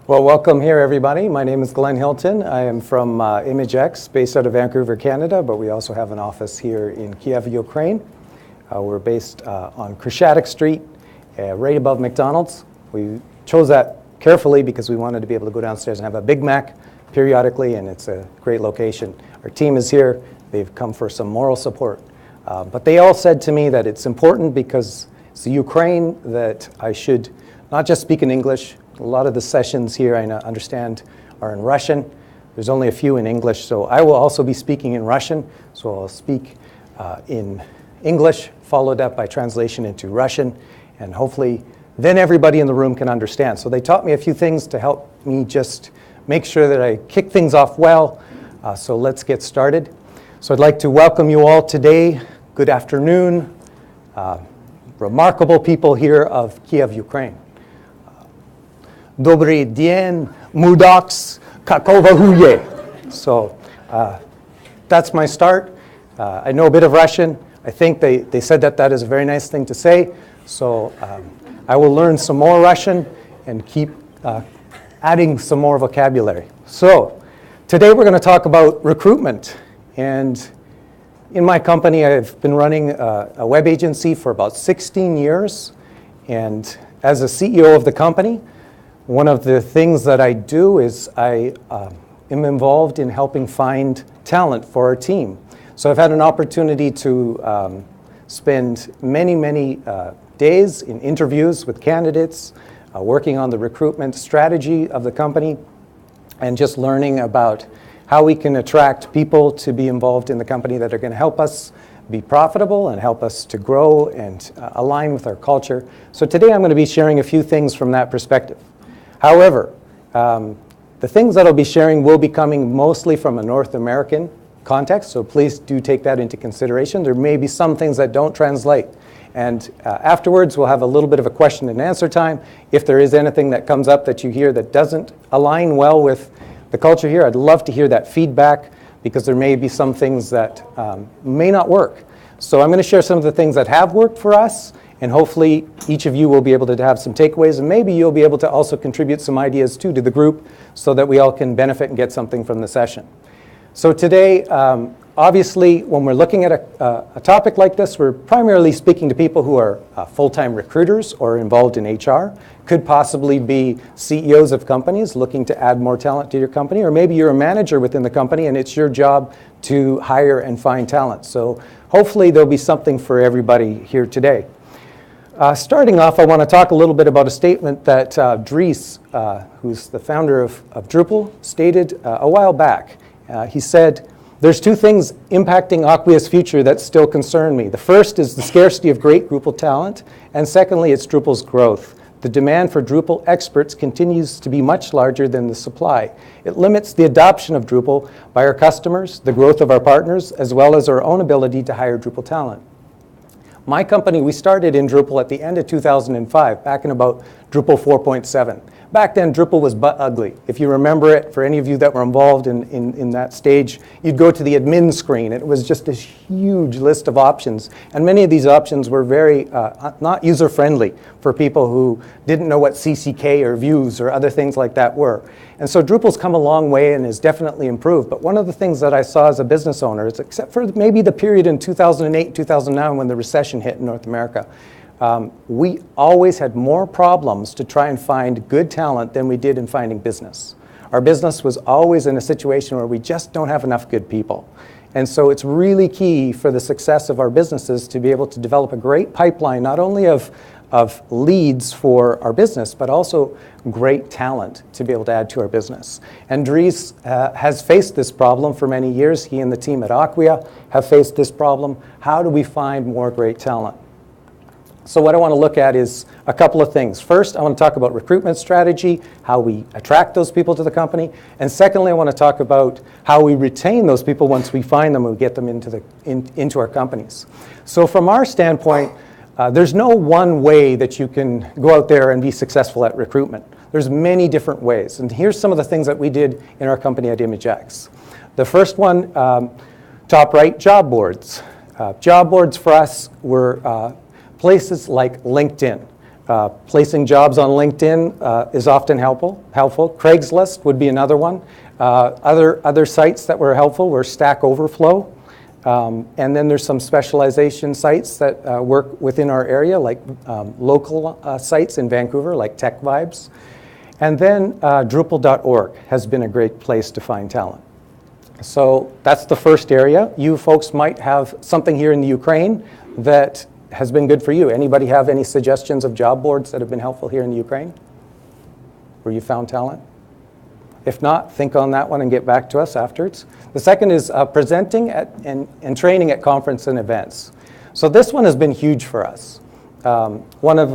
Well, welcome here, everybody. My name is Glenn Hilton. I am from ImageX, based out of Vancouver, Canada, but we also have an office here in Kyiv, Ukraine. We're based on Kreshadok Street, right above McDonald's. We chose that carefully because we wanted to be able to go downstairs and have a Big Mac periodically, and it's a great location. Our team is here. They've come for some moral support. But they all said to me that it's important because it's the Ukraine that I should not just speak in English. A lot of the sessions here, I understand, are in Russian. There's only a few in English, so I will also be speaking in Russian. So I'll speak in English, followed up by translation into Russian, and hopefully then everybody in the room can understand. So they taught me a few things to help me just make sure that I kick things off well. So let's get started. So I'd like to welcome you all today. Good afternoon. Remarkable people here of Kyiv, Ukraine. Добрый день, мудакс, какого хуя? So that's my start. I know a bit of Russian. I think they said that is a very nice thing to say. So I will learn some more Russian and keep adding some more vocabulary. So today we're going to talk about recruitment. And in my company, I've been running a web agency for about 16 years. And as a CEO of the company, one of the things that I do is I am involved in helping find talent for our team. So I've had an opportunity to spend many days in interviews with candidates, working on the recruitment strategy of the company, and just learning about how we can attract people to be involved in the company that are going to help us be profitable and help us to grow and align with our culture. So today I'm going to be sharing a few things from that perspective. However, the things that I'll be sharing will be coming mostly from a North American context, so please do take that into consideration. There may be some things that don't translate. And afterwards, we'll have a little bit of a question and answer time. If there is anything that comes up that you hear that doesn't align well with the culture here, I'd love to hear that feedback because there may be some things that may not work. So I'm going to share some of the things that have worked for us. And hopefully each of you will be able to have some takeaways, and maybe you'll be able to also contribute some ideas too to the group so that we all can benefit and get something from the session. So today, obviously, when we're looking at a topic like this, we're primarily speaking to people who are full-time recruiters or involved in HR. Could possibly be CEOs of companies looking to add more talent to your company, or maybe you're a manager within the company and it's your job to hire and find talent. So hopefully there'll be something for everybody here today. Starting off, I want to talk a little bit about a statement that Dries, who's the founder of Drupal, stated a while back. He said, "There's two things impacting Acquia's future that still concern me. The first is the scarcity of great Drupal talent, and secondly, it's Drupal's growth. The demand for Drupal experts continues to be much larger than the supply. It limits the adoption of Drupal by our customers, the growth of our partners, as well as our own ability to hire Drupal talent." My company, we started in Drupal at the end of 2005, back in about Drupal 4.7. Back then, Drupal was butt ugly. If you remember it, for any of you that were involved in that stage, you'd go to the admin screen. It was just this huge list of options. And many of these options were very not user-friendly for people who didn't know what CCK or views or other things like that were. And so Drupal's come a long way and has definitely improved. But one of the things that I saw as a business owner is, except for maybe the period in 2008, 2009 when the recession hit in North America, we always had more problems to try and find good talent than we did in finding business. Our business was always in a situation where we just don't have enough good people. And so it's really key for the success of our businesses to be able to develop a great pipeline, not only of leads for our business, but also great talent to be able to add to our business. And Dries has faced this problem for many years. He and the team at Acquia have faced this problem. How do we find more great talent? So what I want to look at is a couple of things. First, I want to talk about recruitment strategy, how we attract those people to the company. And secondly, I want to talk about how we retain those people once we find them and we get them into our companies. So from our standpoint, there's no one way that you can go out there and be successful at recruitment. There's many different ways. And here's some of the things that we did in our company at ImageX. The first one, top right, job boards. Job boards for us were places like LinkedIn. Placing jobs on LinkedIn is often helpful. Craigslist would be another one. Other sites that were helpful were Stack Overflow. And then there's some specialization sites that work within our area, like local sites in Vancouver, like Tech Vibes. And then Drupal.org has been a great place to find talent. So that's the first area. You folks might have something here in the Ukraine that has been good for you. Anybody have any suggestions of job boards that have been helpful here in the Ukraine, where you found talent? If not, think on that one and get back to us afterwards. The second is presenting and training at conference and events. So this one has been huge for us. One of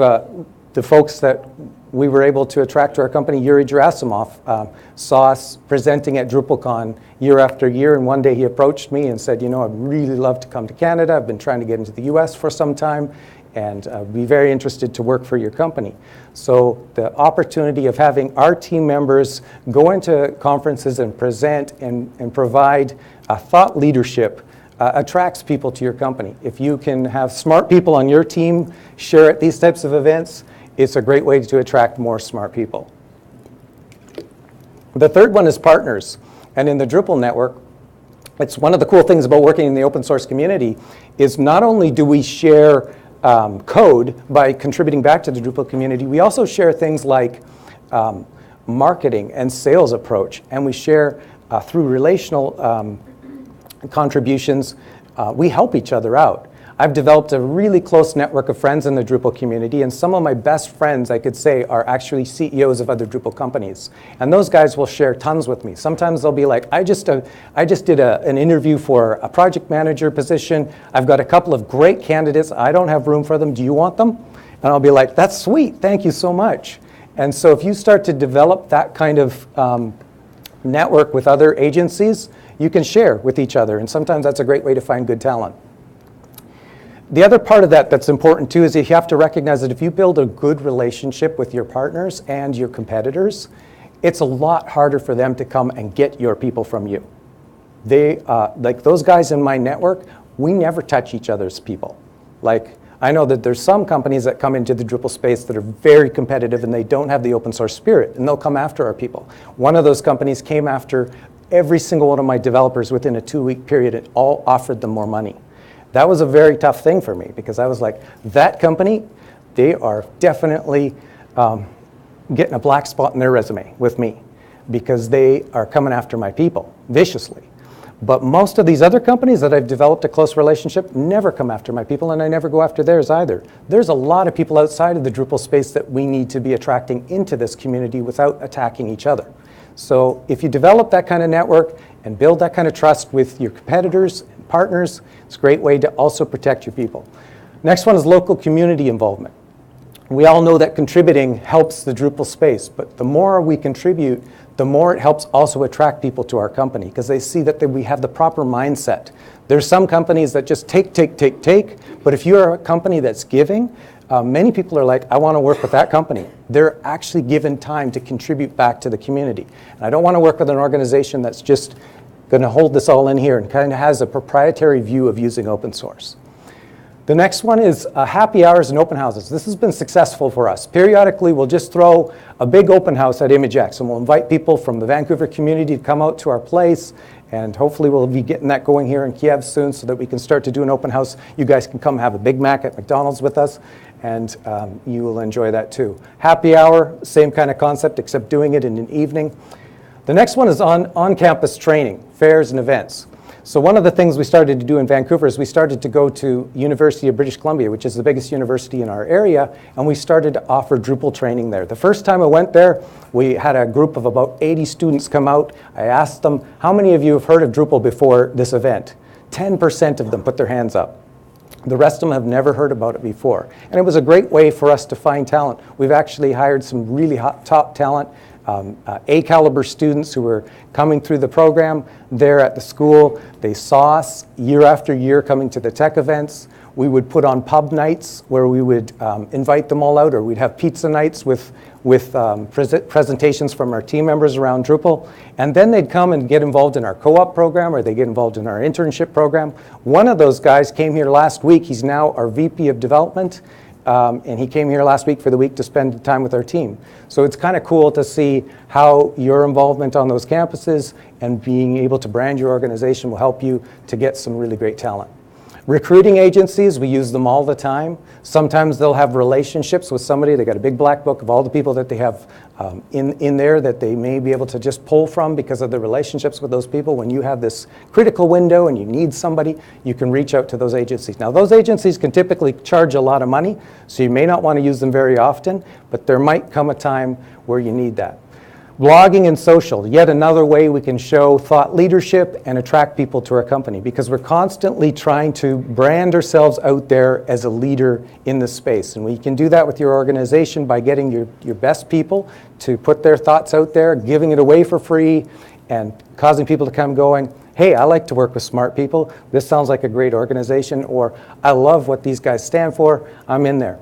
the folks that we were able to attract to our company, Yuri Gerasimov, saw us presenting at DrupalCon year after year, and one day he approached me and said, you know, I'd really love to come to Canada. I've been trying to get into the US for some time, and be very interested to work for your company. So the opportunity of having our team members go into conferences and present and provide thought leadership attracts people to your company. If you can have smart people on your team share at these types of events, it's a great way to attract more smart people. The third one is partners. And in the Drupal network, it's one of the cool things about working in the open source community is not only do we share code by contributing back to the Drupal community, we also share things like marketing and sales approach, and we share through relational contributions, we help each other out. I've developed a really close network of friends in the Drupal community, and some of my best friends, I could say, are actually CEOs of other Drupal companies. And those guys will share tons with me. Sometimes they'll be like, I just did an interview for a project manager position. I've got a couple of great candidates. I don't have room for them. Do you want them? And I'll be like, that's sweet. Thank you so much. And so if you start to develop that kind of network with other agencies, you can share with each other. And sometimes that's a great way to find good talent. The other part of that that's important too is you have to recognize that if you build a good relationship with your partners and your competitors, it's a lot harder for them to come and get your people from you. They, like those guys in my network, we never touch each other's people. Like, I know that there's some companies that come into the Drupal space that are very competitive and they don't have the open source spirit, and they'll come after our people. One of those companies came after every single one of my developers within a 2-week period and all offered them more money. That was a very tough thing for me because I was like, that company, they are definitely getting a black spot in their resume with me because they are coming after my people viciously. But most of these other companies that I've developed a close relationship never come after my people, and I never go after theirs either. There's a lot of people outside of the Drupal space that we need to be attracting into this community without attacking each other. So if you develop that kind of network and build that kind of trust with your competitors and partners, it's a great way to also protect your people. Next one is local community involvement. We all know that contributing helps the Drupal space, but the more we contribute, the more it helps also attract people to our company because they see that we have the proper mindset. There's some companies that just take, but if you're a company that's giving, many people are like, I want to work with that company. They're actually given time to contribute back to the community. And I don't want to work with an organization that's just going to hold this all in here and kind of has a proprietary view of using open source. The next one is happy hours and open houses. This has been successful for us. Periodically, we'll just throw a big open house at ImageX, and we'll invite people from the Vancouver community to come out to our place, and hopefully we'll be getting that going here in Kyiv soon so that we can start to do an open house. You guys can come have a Big Mac at McDonald's with us, and you will enjoy that too. Happy hour, same kind of concept, except doing it in an evening. The next one is on-campus training, fairs and events. So one of the things we started to do in Vancouver is we started to go to University of British Columbia, which is the biggest university in our area, and we started to offer Drupal training there. The first time I went there, we had a group of about 80 students come out. I asked them, how many of you have heard of Drupal before this event? 10% of them put their hands up. The rest of them have never heard about it before. And it was a great way for us to find talent. We've actually hired some really hot, top talent, A-caliber students who were coming through the program there at the school. They saw us year after year coming to the tech events. We would put on pub nights where we would invite them all out, or we'd have pizza nights with presentations from our team members around Drupal. And then they'd come and get involved in our co-op program, or they get involved in our internship program. One of those guys came here last week. He's now our VP of development. and he came here last week for the week to spend time with our team. So it's kind of cool to see how your involvement on those campuses and being able to brand your organization will help you to get some really great talent. Recruiting agencies, we use them all the time. Sometimes they'll have relationships with somebody. They got a big black book of all the people that they have in there that they may be able to just pull from because of the relationships with those people. When you have this critical window and you need somebody, you can reach out to those agencies. Now, those agencies can typically charge a lot of money, so you may not want to use them very often, but there might come a time where you need that. Blogging and social, yet another way we can show thought leadership and attract people to our company, because we're constantly trying to brand ourselves out there as a leader in this space. And we can do that with your organization by getting your best people to put their thoughts out there, giving it away for free, and causing people to come going, hey, I like to work with smart people. This sounds like a great organization, or I love what these guys stand for. I'm in there.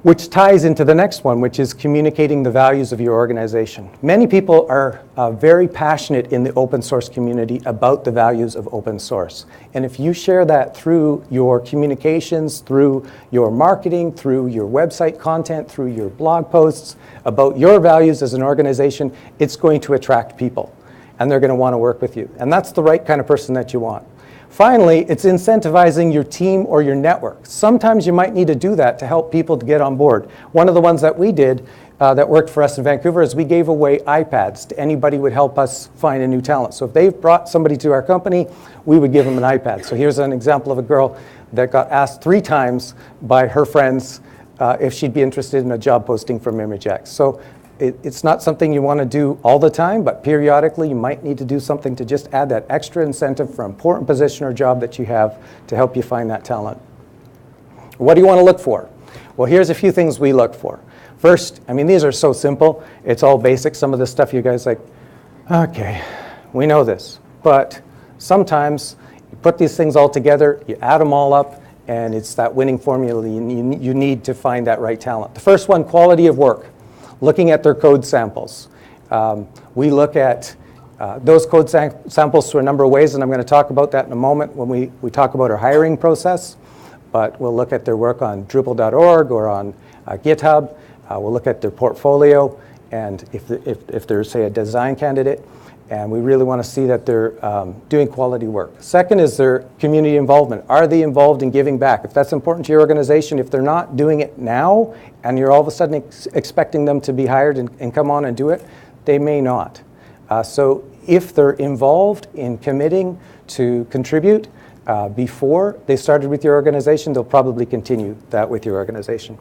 Which ties into the next one, which is communicating the values of your organization. Many people are very passionate in the open source community about the values of open source. And if you share that through your communications, through your marketing, through your website content, through your blog posts about your values as an organization, it's going to attract people. And they're going to want to work with you. And that's the right kind of person that you want. Finally, it's incentivizing your team or your network. Sometimes you might need to do that to help people to get on board. One of the ones that we did that worked for us in Vancouver is we gave away iPads to anybody who would help us find a new talent. So if they brought somebody to our company, we would give them an iPad. So here's an example of a girl that got asked 3 times by her friends if she'd be interested in a job posting from ImageX. So it's not something you want to do all the time, but periodically you might need to do something to just add that extra incentive for an important position or job that you have to help you find that talent. What do you want to look for? Well, here's a few things we look for. First, I mean, these are so simple. It's all basic. Some of the stuff you guys like, okay, we know this. But sometimes you put these things all together, you add them all up, and it's that winning formula you need to find that right talent. The first one, quality of work. Looking at their code samples. We look at those code samples through a number of ways, and I'm going to talk about that in a moment when we talk about our hiring process. But we'll look at their work on Drupal.org or on GitHub. We'll look at their portfolio, and if they're, say, a design candidate, and we really want to see that they're doing quality work. Second is their community involvement. Are they involved in giving back? If that's important to your organization, if they're not doing it now, and you're all of a sudden expecting them to be hired and come on and do it, they may not. So if they're involved in committing to contribute before they started with your organization, they'll probably continue that with your organization.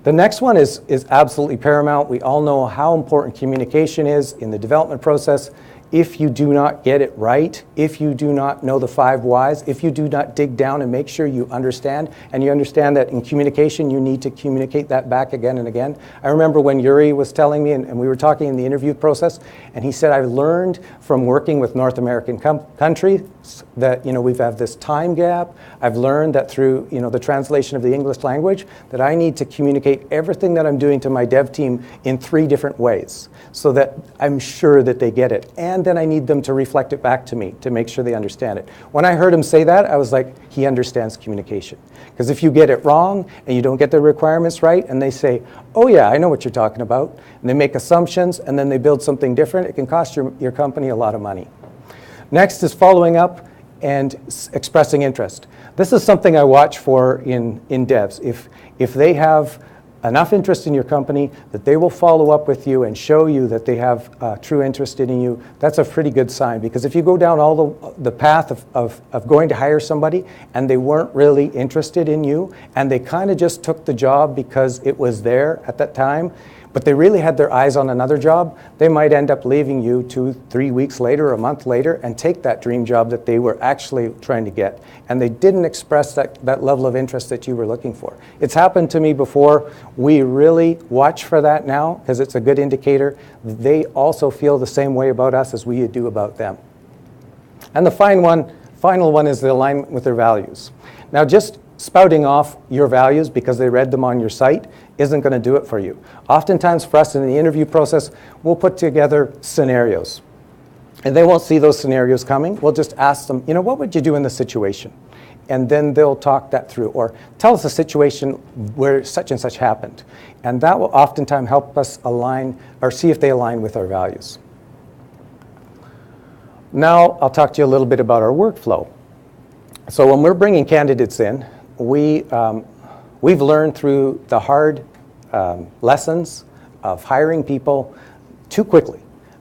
The next one is absolutely paramount. We all know how important communication is in the development process. If you do not get it right, if you do not know the 5 whys, if you do not dig down and make sure you understand, and you understand that in communication you need to communicate that back again and again. I remember when Yuri was telling me, and we were talking in the interview process, and he said, I've learned from working with North American countries that we've had this time gap. I've learned that through the translation of the English language that I need to communicate everything that I'm doing to my dev team in 3 different ways so that I'm sure that they get it. And then I need them to reflect it back to me to make sure they understand it. When I heard him say that, I was like, he understands communication. Because if you get it wrong and you don't get the requirements right and they say, oh yeah, I know what you're talking about, and they make assumptions and then they build something different, it can cost your company a lot of money. Next is following up and expressing interest. This is something I watch for in devs. If they have enough interest in your company that they will follow up with you and show you that they have true interest in you, that's a pretty good sign. Because if you go down all the path of going to hire somebody and they weren't really interested in you and they kind of just took the job because it was there at that time, but they really had their eyes on another job, they might end up leaving you 2-3 weeks later or a month later and take that dream job that they were actually trying to get. And they didn't express that level of interest that you were looking for. It's happened to me before. We really watch for that now because it's a good indicator. They also feel the same way about us as we do about them. And the final one is the alignment with their values. Now just spouting off your values because they read them on your site isn't going to do it for you. Oftentimes for us in the interview process, we'll put together scenarios. And they won't see those scenarios coming. We'll just ask them, what would you do in this situation? and then they'll talk that through, or tell us a situation where such and such happened. And that will oftentimes help us align, or see if they align with our values. Now I'll talk to you a little bit about our workflow. So when we're bringing candidates in, we've learned through the hard lessons of hiring people too quickly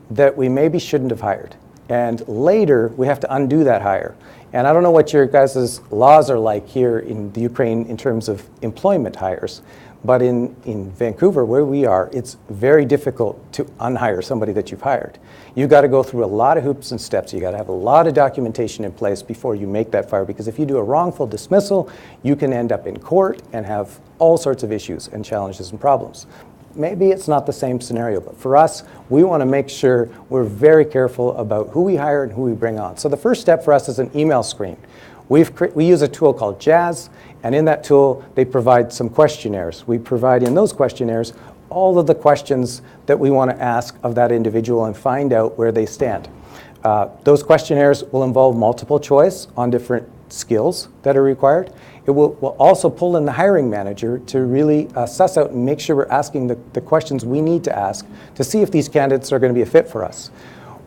that we maybe shouldn't have hired. And later, we have to undo that hire. And I don't know what your guys' laws are like here in the Ukraine in terms of employment hires, but in Vancouver, where we are, it's very difficult to unhire somebody that you've hired. You've got to go through a lot of hoops and steps. You've got to have a lot of documentation in place before you make that fire, because if you do a wrongful dismissal, you can end up in court and have all sorts of issues and challenges and problems. Maybe it's not the same scenario, but for us, we want to make sure we're very careful about who we hire and who we bring on. So the first step for us is an email screen. We use a tool called Jazz, and in that tool, they provide some questionnaires. We provide in those questionnaires all of the questions that we want to ask of that individual and find out where they stand. Those questionnaires will involve multiple choice on different skills that are required. It will also pull in the hiring manager to really suss out and make sure we're asking the questions we need to ask to see if these candidates are going to be a fit for us.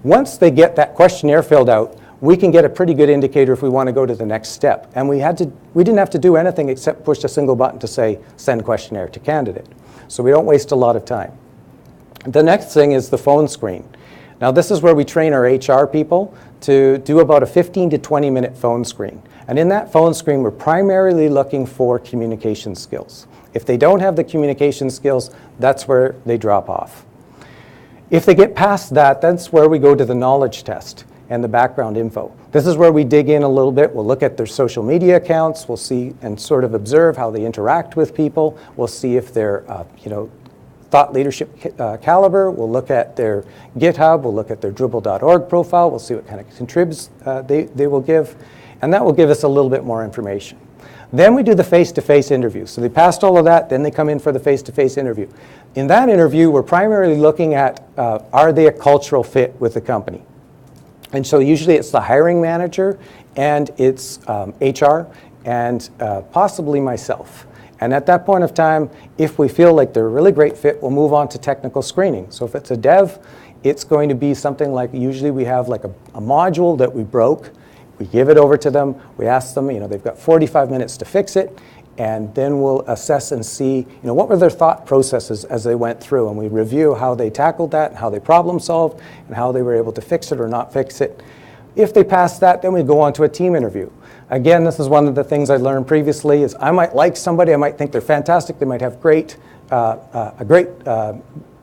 Once they get that questionnaire filled out, we can get a pretty good indicator if we want to go to the next step. And we didn't have to do anything except push a single button to say, send questionnaire to candidate. So we don't waste a lot of time. The next thing is the phone screen. Now this is where we train our HR people to do about a 15 to 20 minute phone screen. And in that phone screen, we're primarily looking for communication skills. If they don't have the communication skills, that's where they drop off. If they get past that, that's where we go to the knowledge test and the background info. This is where we dig in a little bit. We'll look at their social media accounts. We'll see and sort of observe how they interact with people. We'll see if they're, thought leadership caliber. We'll look at their GitHub. We'll look at their Drupal.org profile. We'll see what kind of contribs they will give. And that will give us a little bit more information. Then we do the face-to-face interview. So they passed all of that, then they come in for the face-to-face interview. In that interview, we're primarily looking at, are they a cultural fit with the company? And so usually it's the hiring manager, and it's HR, and possibly myself. And at that point of time, if we feel like they're a really great fit, we'll move on to technical screening. So if it's a dev, it's going to be something like, usually we have like a module that we broke. We give it over to them. We ask them, they've got 45 minutes to fix it, and then we'll assess and see, what were their thought processes as they went through, and we review how they tackled that and how they problem solved and how they were able to fix it or not fix it. If they pass that, then we go on to a team interview. Again, this is one of the things I learned previously is I might like somebody, I might think they're fantastic, they might have a great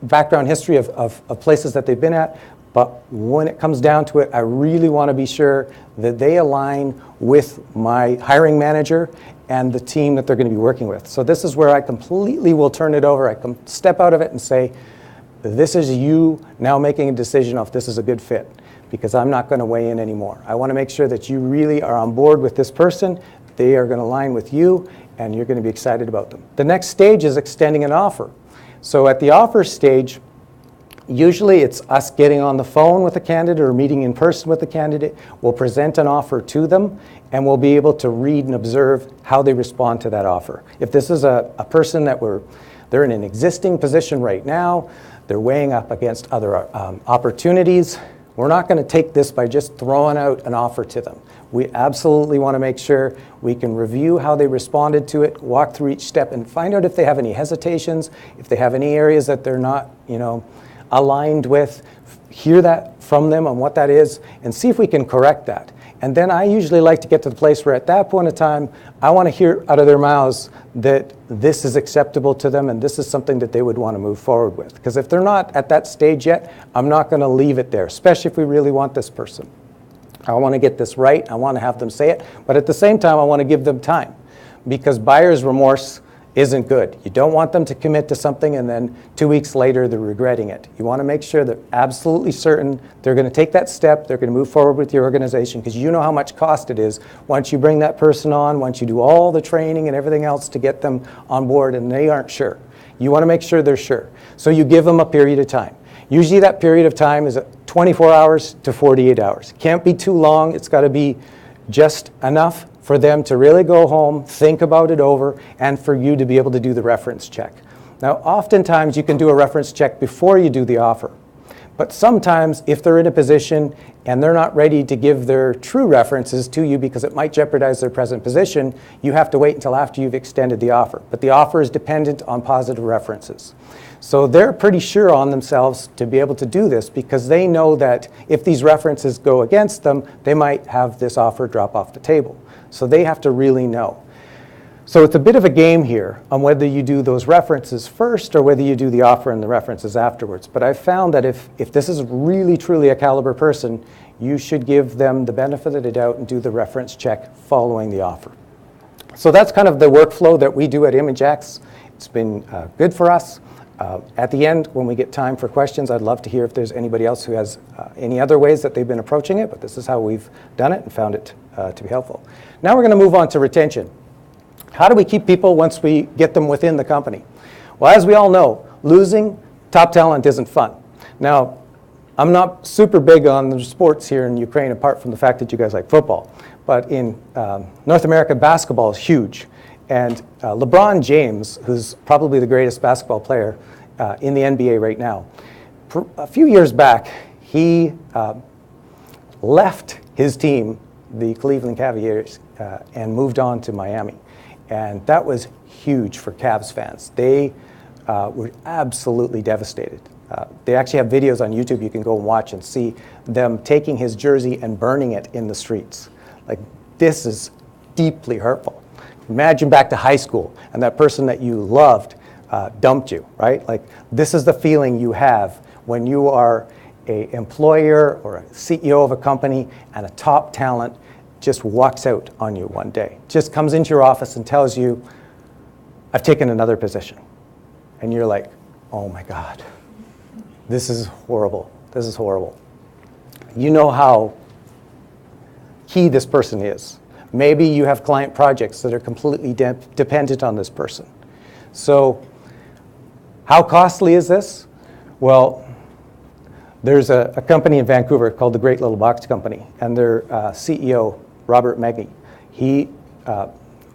background history of places that they've been at, but when it comes down to it, I really want to be sure that they align with my hiring manager and the team that they're going to be working with. So this is where I completely will turn it over. I can step out of it and say, this is you now making a decision if this is a good fit, because I'm not going to weigh in anymore. I want to make sure that you really are on board with this person, they are going to align with you, and you're going to be excited about them. The next stage is extending an offer. So at the offer stage, usually it's us getting on the phone with a candidate or meeting in person with the candidate. We'll present an offer to them, and we'll be able to read and observe how they respond to that offer. If this is a person that they're in an existing position right now, they're weighing up against other opportunities, we're not going to take this by just throwing out an offer to them. We absolutely want to make sure we can review how they responded to it, walk through each step, and find out if they have any hesitations, if they have any areas that they're not, aligned with, hear that from them on what that is, and see if we can correct that. And then I usually like to get to the place where at that point in time, I want to hear out of their mouths that this is acceptable to them and this is something that they would want to move forward with. Because if they're not at that stage yet, I'm not going to leave it there, especially if we really want this person. I want to get this right. I want to have them say it. But at the same time, I want to give them time, because buyer's remorse isn't good. You don't want them to commit to something and then 2 weeks later they're regretting it. You want to make sure they're absolutely certain they're going to take that step, they're going to move forward with your organization, because you know how much cost it is once you bring that person on, once you do all the training and everything else to get them on board and they aren't sure. You want to make sure they're sure. So you give them a period of time. Usually that period of time is 24 hours to 48 hours. It can't be too long. It's got to be just enough for them to really go home, think about it over, and for you to be able to do the reference check. Now, oftentimes you can do a reference check before you do the offer. But sometimes if they're in a position and they're not ready to give their true references to you because it might jeopardize their present position, you have to wait until after you've extended the offer. But the offer is dependent on positive references. So they're pretty sure on themselves to be able to do this because they know that if these references go against them, they might have this offer drop off the table. So they have to really know. So it's a bit of a game here on whether you do those references first or whether you do the offer and the references afterwards. But I've found that if this is really, truly a caliber person, you should give them the benefit of the doubt and do the reference check following the offer. So that's kind of the workflow that we do at ImageX. It's been good for us. At the end, when we get time for questions, I'd love to hear if there's anybody else who has any other ways that they've been approaching it, but this is how we've done it and found it to be helpful. Now we're going to move on to retention. How do we keep people once we get them within the company? Well, as we all know, losing top talent isn't fun. Now, I'm not super big on the sports here in Ukraine, apart from the fact that you guys like football. But in North America, basketball is huge. And LeBron James, who's probably the greatest basketball player in the NBA right now, a few years back, he left his team, the Cleveland Cavaliers, and moved on to Miami. And that was huge for Cavs fans. They were absolutely devastated. They actually have videos on YouTube you can go and watch and see them taking his jersey and burning it in the streets. Like, this is deeply hurtful. Imagine back to high school and that person that you loved dumped you, right? Like, this is the feeling you have when you are an employer or a CEO of a company and a top talent just walks out on you one day, just comes into your office and tells you, I've taken another position. And you're like, oh my God, this is horrible. This is horrible. You know how key this person is. Maybe you have client projects that are completely dependent on this person. So how costly is this? Well, there's a company in Vancouver called the Great Little Box Company, and their CEO, Robert Magny, he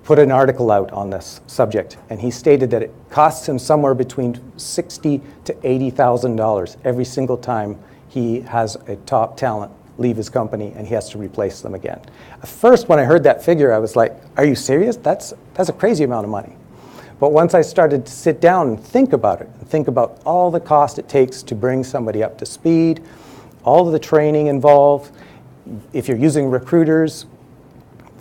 put an article out on this subject, and he stated that it costs him somewhere between $60,000 to $80,000 every single time he has a top talent leave his company and he has to replace them again. At first, when I heard that figure, I was like, are you serious? That's a crazy amount of money. But once I started to sit down and think about it, and think about all the cost it takes to bring somebody up to speed, all of the training involved, if you're using recruiters,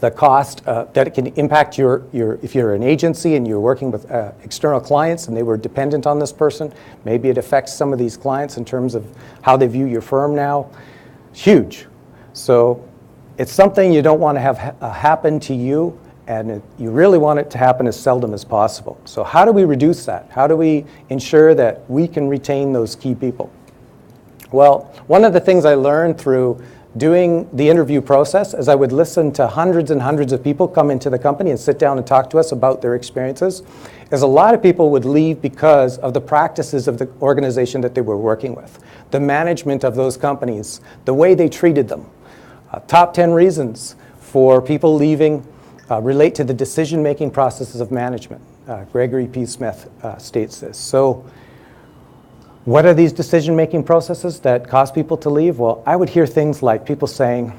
the cost that it can impact if you're an agency and you're working with external clients and they were dependent on this person, maybe it affects some of these clients in terms of how they view your firm now. Huge. So it's something you don't want to have happen to you, and you really want it to happen as seldom as possible. So how do we reduce that? How do we ensure that we can retain those key people? Well, one of the things I learned through doing the interview process is I would listen to hundreds and hundreds of people come into the company and sit down and talk to us about their experiences, is a lot of people would leave because of the practices of the organization that they were working with, the management of those companies, the way they treated them. Top 10 reasons for people leaving relate to the decision-making processes of management. Gregory P. Smith states this. So what are these decision-making processes that cause people to leave? Well, I would hear things like people saying,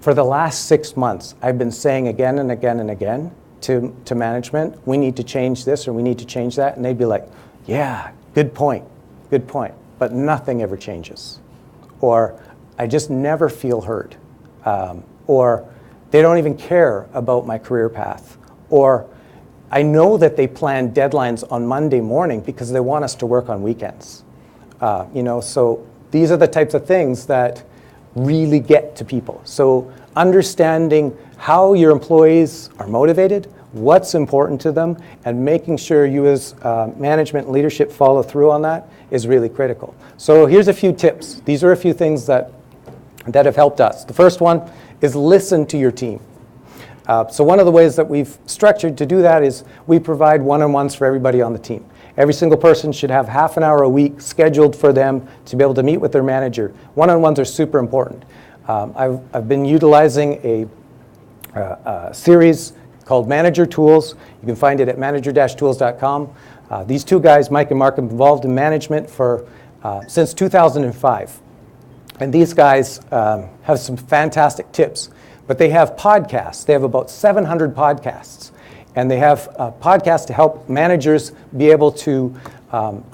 for the last 6 months, I've been saying again and again and again to management, we need to change this or we need to change that. And they'd be like, yeah, good point, but nothing ever changes. Or I just never feel heard. Or they don't even care about my career path. Or I know that they plan deadlines on Monday morning because they want us to work on weekends. So these are the types of things that really get to people. So understanding how your employees are motivated, what's important to them, and making sure you as management and leadership follow through on that is really critical. So here's a few tips. These are a few things that have helped us. The first one is listen to your team. So one of the ways that we've structured to do that is we provide one-on-ones for everybody on the team. Every single person should have half an hour a week scheduled for them to be able to meet with their manager. One-on-ones are super important. I've been utilizing series called Manager Tools. You can find it at manager-tools.com. These two guys, Mike and Mark, have been involved in management since 2005. And these guys have some fantastic tips. But they have podcasts. They have about 700 podcasts. And they have podcasts to help managers be able to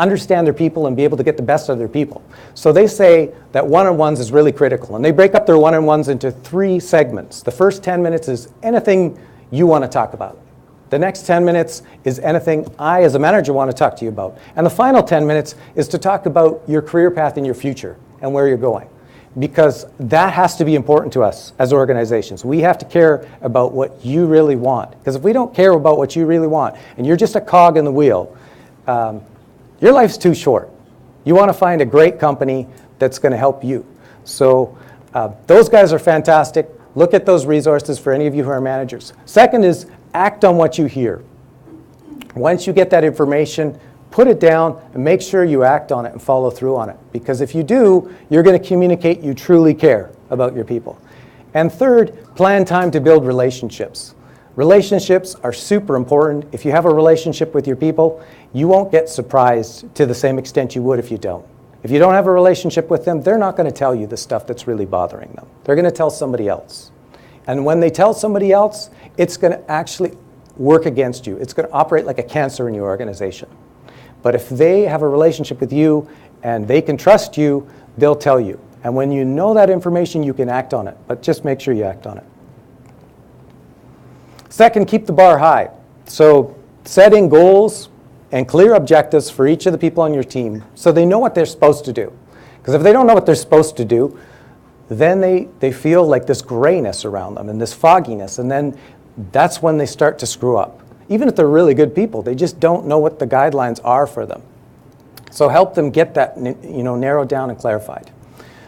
understand their people and be able to get the best out of their people. So they say that one-on-ones is really critical. And they break up their one-on-ones into 3 segments. The first 10 minutes is anything you want to talk about. The next 10 minutes is anything I, as a manager, want to talk to you about. And the final 10 minutes is to talk about your career path and your future and where you're going. Because that has to be important to us as organizations. We have to care about what you really want. Because if we don't care about what you really want, and you're just a cog in the wheel, your life's too short. You want to find a great company that's going to help you. So those guys are fantastic. Look at those resources for any of you who are managers. Second is act on what you hear. Once you get that information, put it down and make sure you act on it and follow through on it. Because if you do, you're going to communicate you truly care about your people. And third, plan time to build relationships. Relationships are super important. If you have a relationship with your people, you won't get surprised to the same extent you would if you don't. If you don't have a relationship with them, they're not going to tell you the stuff that's really bothering them. They're going to tell somebody else. And when they tell somebody else, it's going to actually work against you. It's going to operate like a cancer in your organization. But if they have a relationship with you and they can trust you, they'll tell you. And when you know that information, you can act on it. But just make sure you act on it. Second, keep the bar high. So setting goals and clear objectives for each of the people on your team so they know what they're supposed to do. Because if they don't know what they're supposed to do, then they feel like this grayness around them and this fogginess. And then that's when they start to screw up. Even if they're really good people, they just don't know what the guidelines are for them. So help them get that narrowed down and clarified.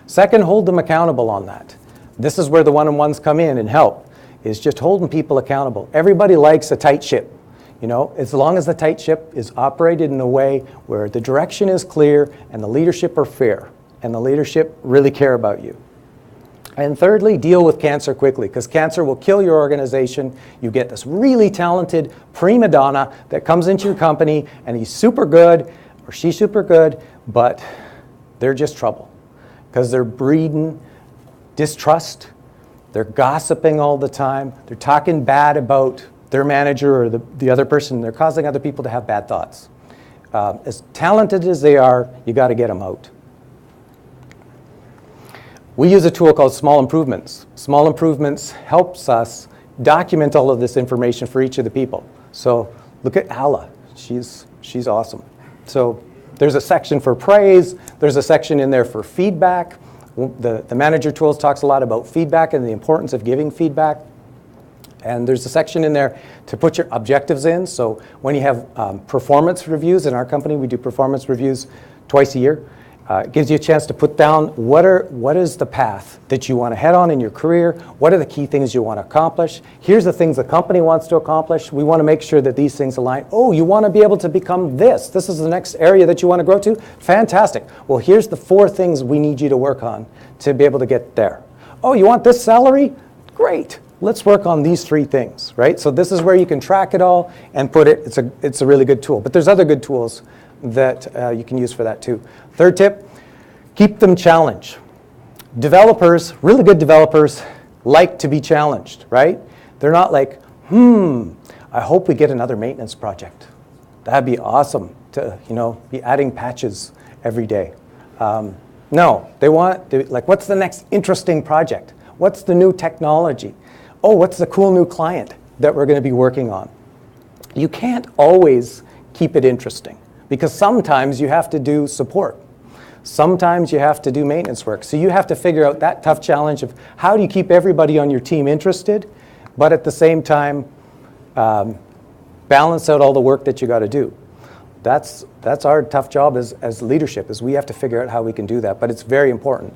Second, hold them accountable on that. This is where the one-on-ones come in and help, is just holding people accountable. Everybody likes a tight ship. As long as the tight ship is operated in a way where the direction is clear and the leadership are fair and the leadership really care about you. And thirdly, deal with cancer quickly, because cancer will kill your organization. You get this really talented prima donna that comes into your company, and he's super good, or she's super good, but they're just trouble, because they're breeding distrust, they're gossiping all the time, they're talking bad about their manager or the other person, they're causing other people to have bad thoughts. As talented as they are, you got to get them out. We use a tool called Small Improvements. Small Improvements helps us document all of this information for each of the people. So look at Alla. She's awesome. So there's a section for praise. There's a section in there for feedback. The Manager Tools talks a lot about feedback and the importance of giving feedback. And there's a section in there to put your objectives in. So when you have performance reviews, in our company we do performance reviews twice a year. It gives you a chance to put down what is the path that you want to head on in your career, what are the key things you want to accomplish, here's the things the company wants to accomplish, we want to make sure that these things align. Oh, you want to be able to become this is the next area that you want to grow to? Fantastic. Well, here's the 4 things we need you to work on to be able to get there. Oh, you want this salary? Great. Let's work on these 3 things, right? So this is where you can track it all and put it. It's a really good tool. But there's other good tools that you can use for that too. Third tip, keep them challenged. Developers, really good developers, like to be challenged, right? They're not like, I hope we get another maintenance project. That'd be awesome to, be adding patches every day. No, they want, what's the next interesting project? What's the new technology? Oh, what's the cool new client that we're going to be working on? You can't always keep it interesting, because sometimes you have to do support. Sometimes you have to do maintenance work. So you have to figure out that tough challenge of how do you keep everybody on your team interested, but at the same time balance out all the work that you got to do. That's our tough job as leadership, is we have to figure out how we can do that, but it's very important.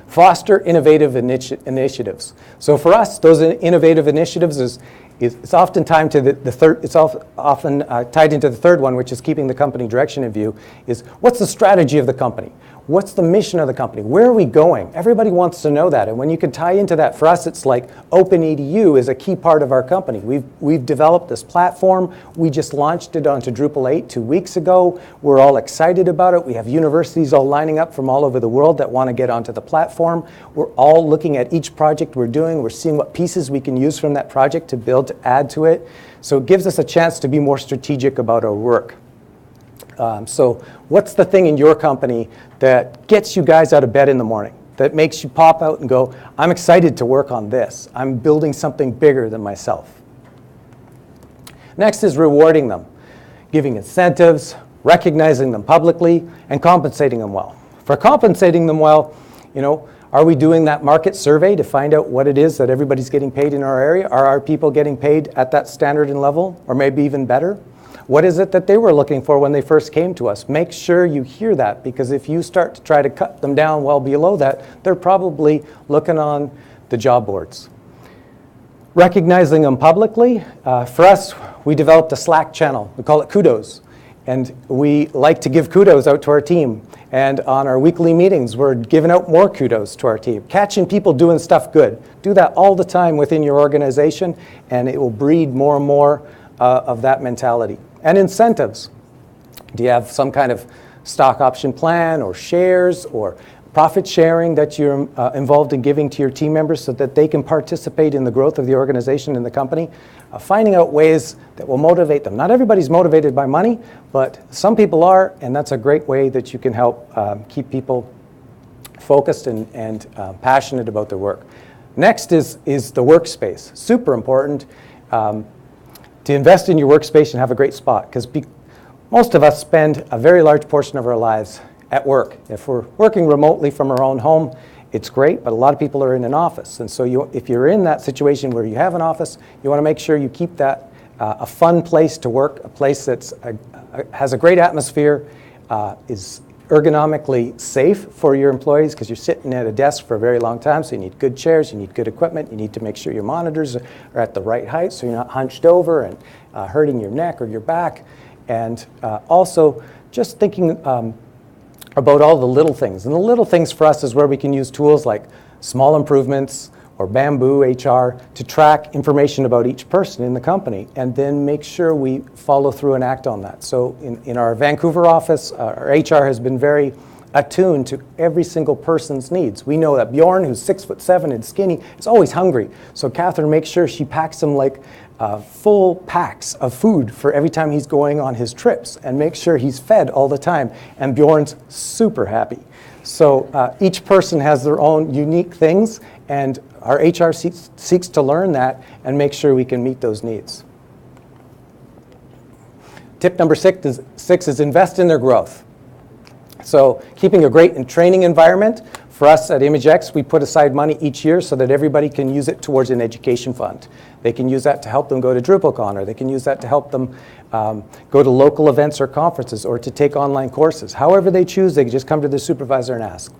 Foster innovative initiatives. So for us, those innovative initiatives it's often tied into the third. It's often tied into the third one, which is keeping the company direction in view. Is what's the strategy of the company? What's the mission of the company? Where are we going? Everybody wants to know that. And when you can tie into that, for us, it's like OpenEDU is a key part of our company. We've developed this platform. We just launched it onto Drupal 8 2 weeks ago. We're all excited about it. We have universities all lining up from all over the world that want to get onto the platform. We're all looking at each project we're doing. We're seeing what pieces we can use from that project to build, to add to it. So it gives us a chance to be more strategic about our work. So what's the thing in your company that gets you guys out of bed in the morning, that makes you pop out and go, I'm excited to work on this. I'm building something bigger than myself. Next is rewarding them, giving incentives, recognizing them publicly, and compensating them well. For compensating them well, are we doing that market survey to find out what it is that everybody's getting paid in our area? Are our people getting paid at that standard and level, or maybe even better? What is it that they were looking for when they first came to us? Make sure you hear that, because if you start to try to cut them down well below that, they're probably looking on the job boards. Recognizing them publicly, for us, we developed a Slack channel. We call it Kudos. And we like to give kudos out to our team. And on our weekly meetings, we're giving out more kudos to our team. Catching people doing stuff good. Do that all the time within your organization, and it will breed more and more of that mentality. And incentives. Do you have some kind of stock option plan or shares or profit sharing that you're involved in giving to your team members so that they can participate in the growth of the organization and the company? Finding out ways that will motivate them. Not everybody's motivated by money, but some people are, and that's a great way that you can help keep people focused and passionate about their work. Next is the workspace. Super important. To invest in your workspace and have a great spot, because most of us spend a very large portion of our lives at work. If we're working remotely from our own home, it's great, but a lot of people are in an office. And so if you're in that situation where you have an office, you want to make sure you keep that a fun place to work, a place that has a great atmosphere, is ergonomically safe for your employees, because you're sitting at a desk for a very long time, so you need good chairs, you need good equipment, you need to make sure your monitors are at the right height so you're not hunched over and hurting your neck or your back. And also just thinking about all the little things. And the little things for us is where we can use tools like Small Improvements or Bamboo HR to track information about each person in the company, and then make sure we follow through and act on that. So in our Vancouver office, our HR has been very attuned to every single person's needs. We know that Bjorn, who's 6'7" and skinny, is always hungry. So Catherine makes sure she packs him like full packs of food for every time he's going on his trips, and makes sure he's fed all the time. And Bjorn's super happy. So each person has their own unique things, and our HR seeks to learn that and make sure we can meet those needs. Tip number 6 is invest in their growth. So keeping a great training environment. For us at ImageX, we put aside money each year so that everybody can use it towards an education fund. They can use that to help them go to DrupalCon, or they can use that to help them go to local events or conferences, or to take online courses. However they choose, they can just come to their supervisor and ask.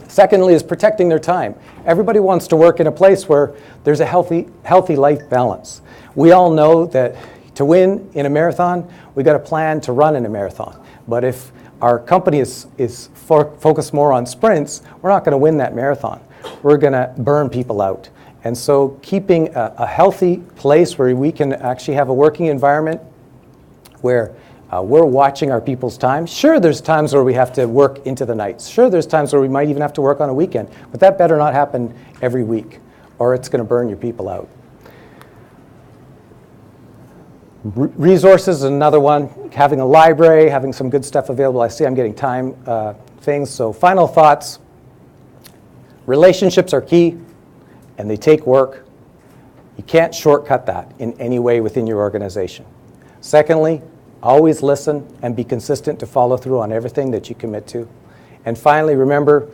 Secondly is protecting their time. Everybody wants to work in a place where there's a healthy life balance. We all know that to win in a marathon, we've got a plan to run in a marathon. But if our company is focused more on sprints, we're not going to win that marathon. We're going to burn people out. And so keeping a healthy place where we can actually have a working environment where we're watching our people's time. Sure, there's times where we have to work into the nights. Sure, there's times where we might even have to work on a weekend. But that better not happen every week, or it's going to burn your people out. Resources is another one. Having a library, having some good stuff available. I see I'm getting time things. So final thoughts. Relationships are key, and they take work. You can't shortcut that in any way within your organization. Secondly, always listen and be consistent to follow through on everything that you commit to. And finally, remember,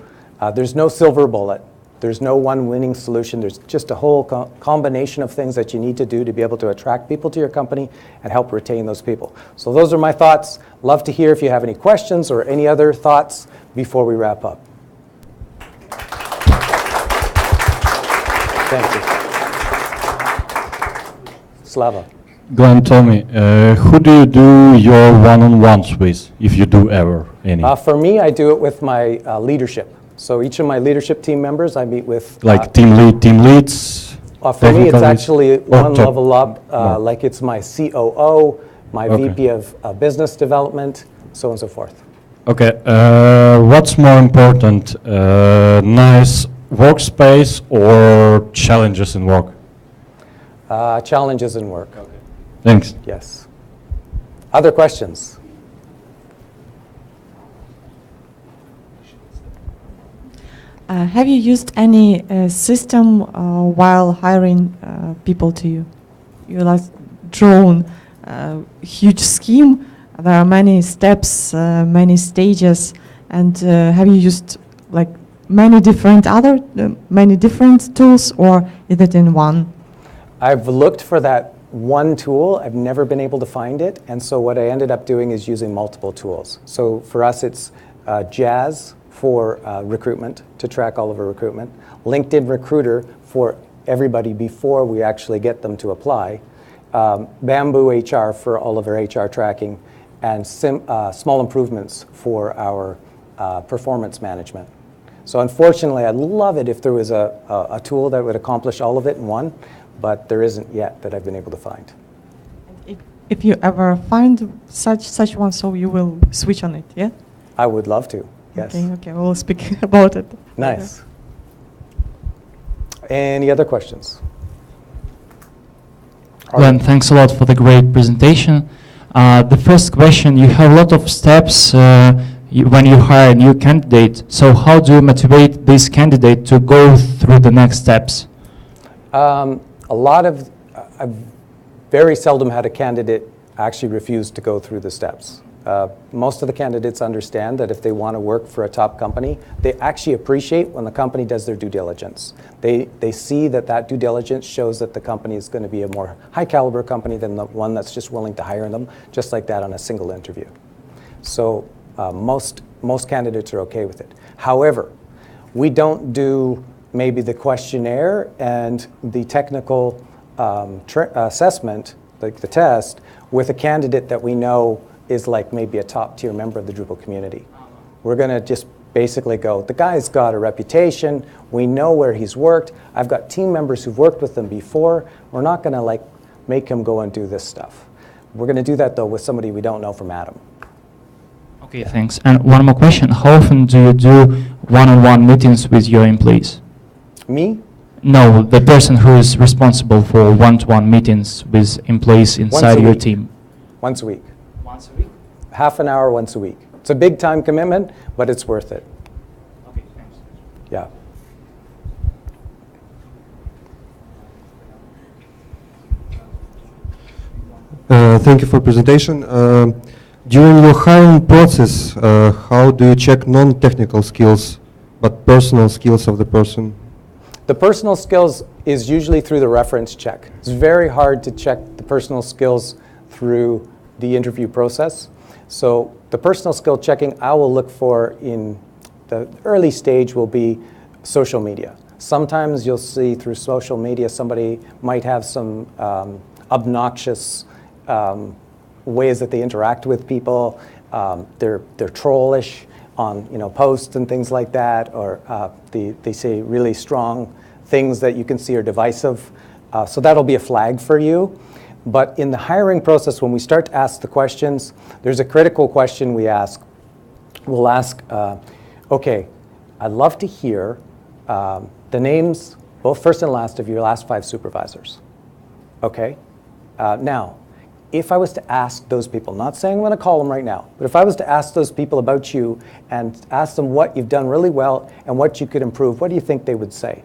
there's no silver bullet. There's no one winning solution. There's just a whole combination of things that you need to do to be able to attract people to your company and help retain those people. So those are my thoughts. Love to hear if you have any questions or any other thoughts before we wrap up. Thank you. Slava. Glenn, tell me, who do you do your one-on-ones with, if you do ever any? For me, I do it with my leadership. So each of my leadership team members, I meet with. Like team leads? For me, it's actually one top? level up, like it's my COO, my VP of business development, so on and so forth. Okay, what's more important, nice workspace or challenges in work? Challenges in work. Okay. Thanks. Yes. Other questions? Have you used any system while hiring people to you? You like drawn a huge scheme. There are many steps, many stages, and have you used like many different tools, or is it in one? I've looked for that one tool. I've never been able to find it, and so what I ended up doing is using multiple tools. So for us, it's Jazz for recruitment, to track all of our recruitment, LinkedIn Recruiter for everybody before we actually get them to apply, Bamboo HR for all of our HR tracking, and small improvements for our performance management. So unfortunately, I'd love it if there was a tool that would accomplish all of it in one, but there isn't yet that I've been able to find. If you ever find such one, so you will switch on it, yeah? I would love to, yes. Okay, we'll speak about it. Nice. Any other questions? Glenn, thanks a lot for the great presentation. The first question, you have a lot of steps when you hire a new candidate. So how do you motivate this candidate to go through the next steps? I've very seldom had a candidate actually refuse to go through the steps. Most of the candidates understand that if they want to work for a top company, they actually appreciate when the company does their due diligence. They see that due diligence shows that the company is going to be a more high caliber company than the one that's just willing to hire them, just like that on a single interview. So most candidates are okay with it. However, we don't do maybe the questionnaire and the technical assessment, like the test, with a candidate that we know is like maybe a top tier member of the Drupal community. We're going to just basically go, the guy's got a reputation, we know where he's worked, I've got team members who've worked with him before, we're not going to like make him go and do this stuff. We're going to do that though with somebody we don't know from Adam. Okay, thanks. And one more question, how often do you do one-on-one meetings with your employees? Me? No, the person who is responsible for one-to-one meetings with employees inside your team. Once a week. Once a week? Half an hour once a week. It's a big time commitment, but it's worth it. Okay, thanks. Yeah. Thank you for presentation. During your hiring process, how do you check non-technical skills, but personal skills of the person? The personal skills is usually through the reference check. It's very hard to check the personal skills through the interview process. So the personal skill checking I will look for in the early stage will be social media. Sometimes you'll see through social media somebody might have some obnoxious ways that they interact with people. They're trollish on posts and things like that, or they say really strong things that you can see are divisive. So that'll be a flag for you. But in the hiring process, when we start to ask the questions, there's a critical question we ask. We'll ask, okay, I'd love to hear the names, both first and last, of your last 5 supervisors. Okay? Now, if I was to ask those people, not saying I'm going to call them right now, but if I was to ask those people about you and ask them what you've done really well and what you could improve, what do you think they would say?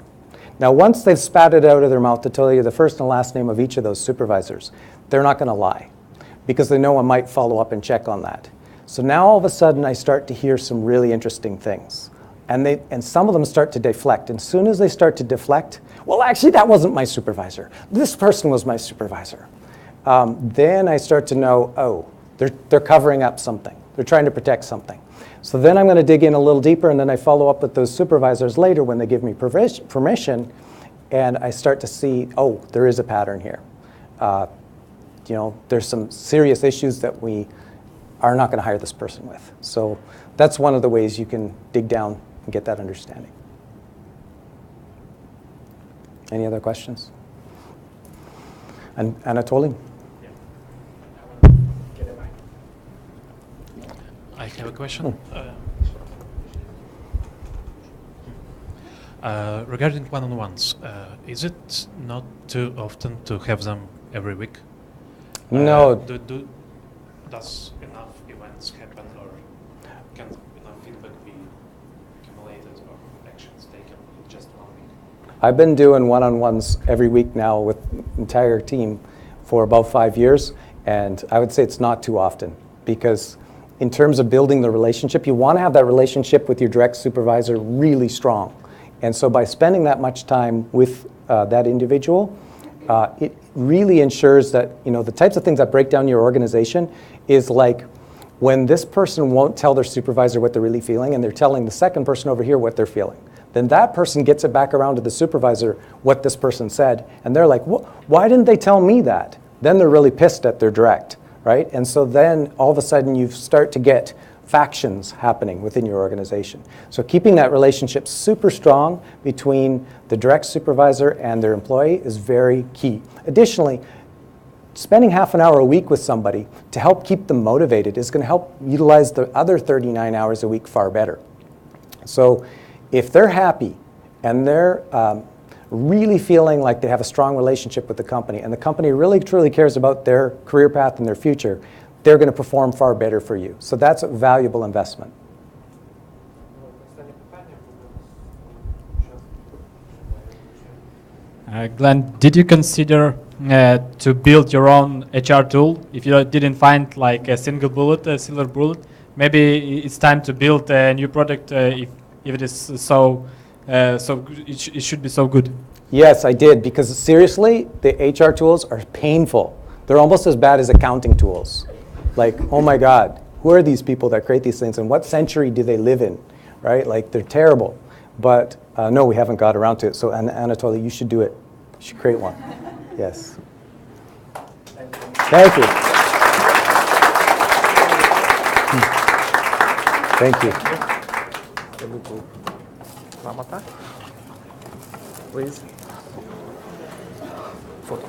Now, once they've spat it out of their mouth to tell you the first and last name of each of those supervisors, they're not going to lie because they know I might follow up and check on that. So now all of a sudden I start to hear some really interesting things. And some of them start to deflect. And as soon as they start to deflect, well, actually, that wasn't my supervisor. This person was my supervisor. Then I start to know, oh, they're covering up something. They're trying to protect something. So then I'm going to dig in a little deeper, and then I follow up with those supervisors later when they give me permission, and I start to see, oh, there is a pattern here. there's some serious issues that we are not going to hire this person with. So that's one of the ways you can dig down and get that understanding. Any other questions? And Anatoly? I have a question. Regarding one-on-ones, is it not too often to have them every week? No. Does enough events happen, or can enough feedback be accumulated or actions taken in just 1 week? I've been doing one-on-ones every week now with the entire team for about 5 years, and I would say it's not too often, because in terms of building the relationship, you want to have that relationship with your direct supervisor really strong. And so by spending that much time with that individual, it really ensures that, the types of things that break down your organization is like when this person won't tell their supervisor what they're really feeling and they're telling the second person over here what they're feeling. Then that person gets it back around to the supervisor what this person said, and they're like, why didn't they tell me that? Then they're really pissed at their direct, right? And so then all of a sudden you start to get factions happening within your organization. So keeping that relationship super strong between the direct supervisor and their employee is very key. Additionally, spending half an hour a week with somebody to help keep them motivated is going to help utilize the other 39 hours a week far better. So if they're happy and they're really feeling like they have a strong relationship with the company, and the company really truly cares about their career path and their future, they're going to perform far better for you. So that's a valuable investment. Glenn, did you consider to build your own HR tool if you didn't find like a single bullet, a silver bullet? Maybe it's time to build a new product if it is so it should be so good. Yes, I did, because seriously, the HR tools are painful. They're almost as bad as accounting tools. Like, oh my God, who are these people that create these things, and what century do they live in, right? Like, they're terrible. But no, we haven't got around to it. So Anatoly, you should do it. You should create one. Yes. Thank you. Thank you. Please. Photo.